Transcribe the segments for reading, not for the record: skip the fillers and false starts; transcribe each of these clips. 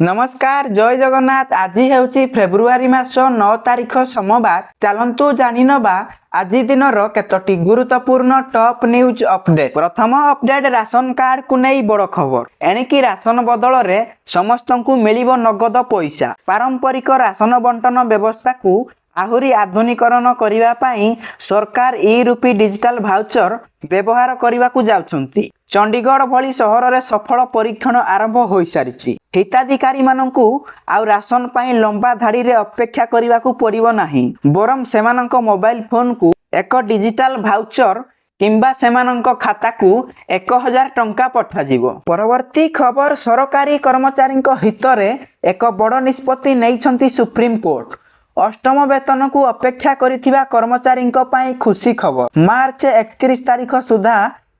नमस्कार जय जगन्नाथ। आज हेउची फेब्रुआरी मास 9 तारिख सोमवार। चलंतु जानि नबा आज दिन केतोटी गुरुत्वपूर्ण टॉप न्यूज अपडेट। प्रथम अपडेट राशन कार्ड को नहीं बड़ खबर। एणिकी राशन बदल रे समस्त को मिलिबो नगद पैसा। पारंपरिक राशन बंटन व्यवस्था को आहुरी आधुनिकरण करिवा पाई सरकार ई रूपी डिजिटल भाउचर व्यवहार करने को जाउछंती। चंडीगढ़ भली सहर रे सफल परीक्षण आरंभ हो सारी। हिताधिकारी माननकु आउ राशन पाई लंबा धाड़ी रे अपेक्षा करने को पड़िबो नाही, बरम सेमानंक मोबाइल फोन को एक डिजिटल भाउचर किंबा सेमानंक खाता को 1000 टंका पठाजिबो। परवर्ती खबर सरकारी कर्मचारी हित रे एक बड़ निष्पत्ति नैछंती सुप्रीम कोर्ट। अष्टम वेतन को अपेक्षा करिथिबा कर्मचारी खुशी खबर। मार्च 31 तारिख सुधा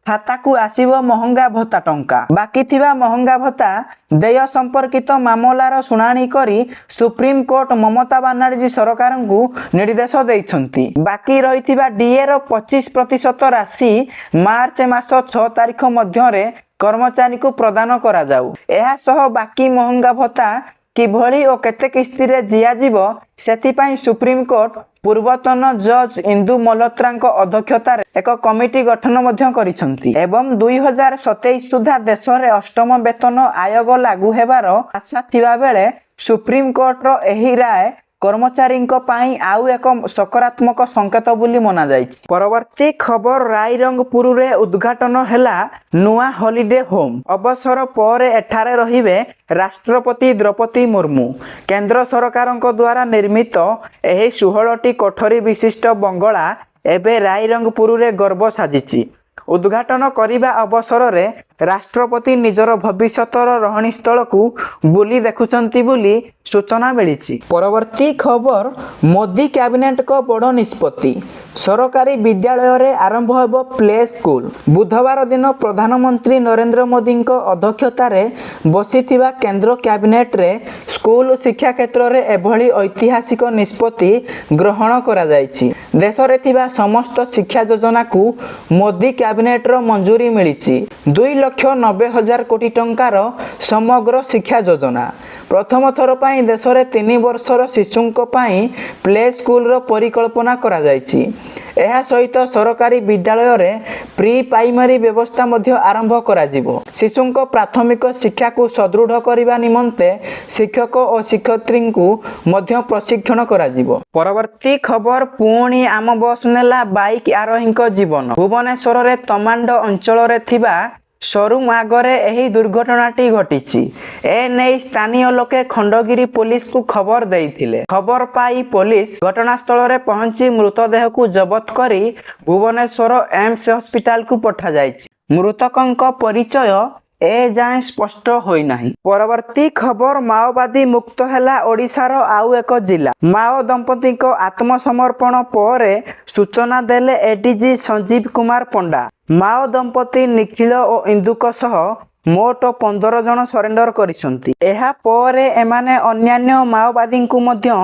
खाता को आसीबो महंगा भत्ता टंका। बाकी थिबा महंगा भत्ता देय संपर्कित मामलार शुणाणी करी सुप्रीम कोर्ट ममता बनर्जी सरकार को निर्देश देइछंती। बाकी रहिथिबा डीए रो 25% राशि मार्च मास 6 तारिख मध्य कर्मचारी को प्रदान करा जाऊ। एहा सह बाकी महंगा भत्ता किभली और केते किस्ती रे दियाजिबो सेथिपाई सुप्रीम कोर्ट पूर्वतन जज इंदु मल्होत्रा अध्यक्षतार एक कमिटी गठन मध्य करिसंती एवं 2027 सुधा देश रे अष्टम वेतन आयोग लागू हेबार आशा थिबा बेले सुप्रीम कोर्ट रो एही राय कर्मचारी आउ एक सकारात्मक संकेत बोली मना जाइछि। परवर्ती खबर रायरंगपुर रे उद्घाटन हैला नुआ हॉलिडे होम। अवसर पर एठारे रहिबे राष्ट्रपति द्रौपदी मुर्मू। केंद्र सरकार द्वारा निर्मित एही 16टी कोठरी विशिष्ट बंगला एबे रायरंगपुर रे गर्व साजिछि। उद्घाटन करिबा अवसर रे राष्ट्रपति निजर भविष्यतर रहणी स्थल को बुली देखुचंती बुली सूचना मिली। परवर्ती खबर मोदी कैबिनेट को बड़ निष्पत्ति। सरकारी विद्यालय रे आरंभ हेबो प्ले स्कूल। बुधवार दिन प्रधानमंत्री नरेंद्र मोदी अध्यक्षतार बसीथिबा केंद्र कैबिनेट रे स्कूल शिक्षा क्षेत्र रे एभली ऐतिहासिक निष्पत्ति ग्रहण करा जायछि। देश रे थिबा समस्त शिक्षा योजना को मोदी कैबिनेट रो मंजूरी मिली। 2,90,000 कोटी टंकार समग्र शिक्षा योजना प्रथम थर पाई देश में 3 वर्षर शिशुंक पाई प्ले स्कूल रो परिकल्पना करा जायछि। एहा सहित सरकारी विद्यालय रे प्री प्राइमरी व्यवस्था मध्य आरंभ करा जिवो। शिशुंक प्राथमिक शिक्षा को सुदृढ़ करबा निमंते शिक्षक और शिक्षयित्री को मध्य प्रशिक्षण करा जिवो। परवर्ती खबर पुणी आम बस नेला बाइक आरोही जीवन। भुवनेश्वर रे तमांड अंचल रे थिबा शोरूम आगरे एही दुर्घटनाटी घटिछि। ए नै स्थानीय लोके खंडगिरी पुलिस को खबर देइथिले। खबर पाई पुलिस घटनास्थल रे पहुंची मृतदेह को जबत करी भुवनेश्वर एम्स हॉस्पिटल को पठा जायछि। मृतकंक परिचय ए जाए स्पष्ट होई नाही। परवर्ती खबर माओवादी मुक्त हैला ओडिशार आउ एक जिला। माओ दंपति को आत्मसमर्पण पर सूचना देले एडीजी संजीव कुमार पंडा। माओ दंपति निखिल और इंदुक सह मोट 15 जन सरेंडर करिसंती। एहा परे एमाने अन्यान्य माओवादी को मध्य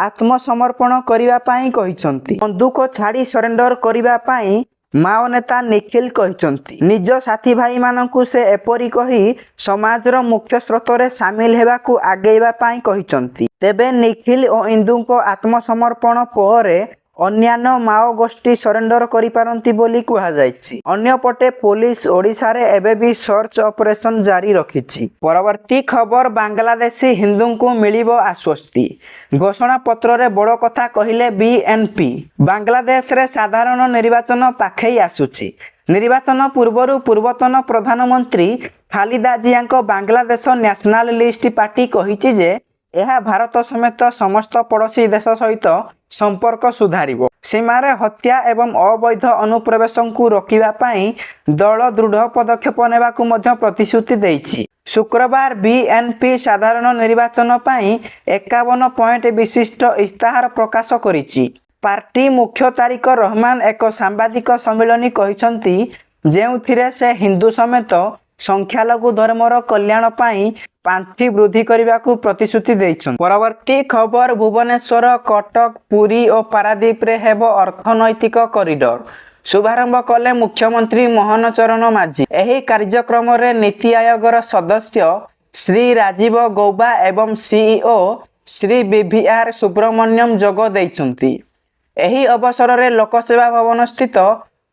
आत्मसमर्पण करिवा पाई कहिसंती। बंदूक छाड़ी सरेंडर करिवा पाई माओ नेता निखिल कहिसंती। निज साथी भाई मानकु से एपरी कही समाजर मुख्य स्रोत रे शामिल हेबा को आगेइबा पाई कहिसंती। तेबे निखिल और इंदु को आत्मसमर्पण पर अन्यान्य माओ गोष्ठी सरेंडर करि पारंती बोली कुहा जायछि। अन्य पटे पुलिस ओडिशा रे एबे भी सर्च ऑपरेशन जारी रखिछि। परवर्ती खबर बांग्लादेशी हिंदू को मिलिबो आश्वस्ति। घोषणा पत्र रे बड़ कथा कहिले बीएनपी। बांग्लादेश रे साधारण निर्वाचन पाखई आसुछि। निर्वाचन पूर्वरु पूर्वतन प्रधानमंत्री खालिदा जिया बांग्लादेश नेशनल लिस्ट पार्टी कहिछि जे यह भारत समेत समस्त पड़ोसी देश सहित संपर्क सुधारिबो। सीमारे हत्या एवं अवैध अनुप्रवेश को रोकिबा पाई दल दृढ़ पदक्षेप नेबा को मध्य प्रतिश्रुति देइछि। शुक्रवार बीएनपी साधारण निर्वाचन पाई 51 पॉइंट विशिष्ट इस्ताहार प्रकाश करिछि। पार्टी मुख्य तारिक रहमान एक सांबादिक सम्मेलन कहिसंती जेउथिरे से हिंदू समेत संख्यालघु धर्मर कल्याण पाई पांथी वृद्धि करने को प्रतिश्रुति देइछन। परवर्ती खबर भुवनेश्वर कटक पुरी और पारादीप रे हेबो अर्थनैतिक कॉरिडोर। शुभारंभ कले मुख्यमंत्री मोहन चरण माझी। एही कार्यक्रम रे नीति आयोगर सदस्य ଶ୍ରୀ ରାଜୀବ ଗୌବା ଏବଂ ସିଇଓ ଶ୍ରୀ ବିଭିଆର୍ ସୁବ୍ରମଣ୍ୟମ ଯୋଗ ଦେଇଛନ୍ତି। ଏହି ଅବସରରେ ଲୋକସେବା ଭବନ ସ୍ଥିତ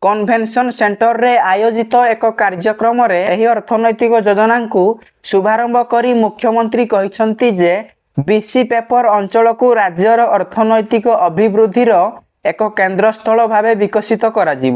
କନଭେନସନ ସେଣ୍ଟରରେ ଆୟୋଜିତ ଏକ କାର୍ଯ୍ୟକ୍ରମରେ ଏହି ଅର୍ଥନୈତିକ ଯୋଜନାଙ୍କୁ ଶୁଭାରମ୍ଭ କରି ମୁଖ୍ୟମନ୍ତ୍ରୀ କହିଛନ୍ତି ଯେ ବିସି ପେପର ଅଞ୍ଚଳକୁ ରାଜ୍ୟର ଅର୍ଥନୈତିକ ଅଭିବୃଦ୍ଧିର ଏକ କେନ୍ଦ୍ରସ୍ଥଳ ଭାବେ ବିକଶିତ କରାଯିବ।